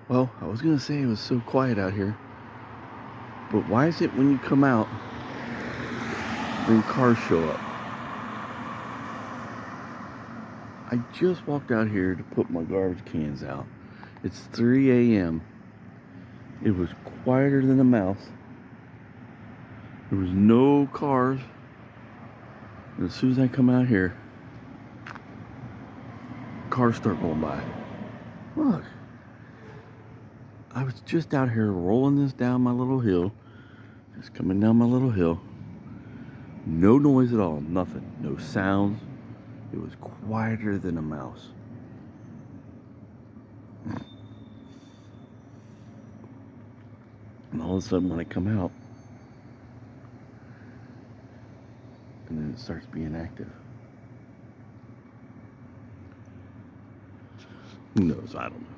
Well, I was gonna say it was so quiet out here, but why is it when you come out, then cars show up? I just walked out here to put my garbage cans out. It's 3 a.m. It was quieter than a mouse. There was no cars. And as soon as I come out here, cars start going by. Look, I was just out here rolling this down my little hill. Just coming down my little hill. No noise at all, nothing. No sounds. It was quieter than a mouse. And all of a sudden when I come out, and then it starts being active. Who knows? I don't know.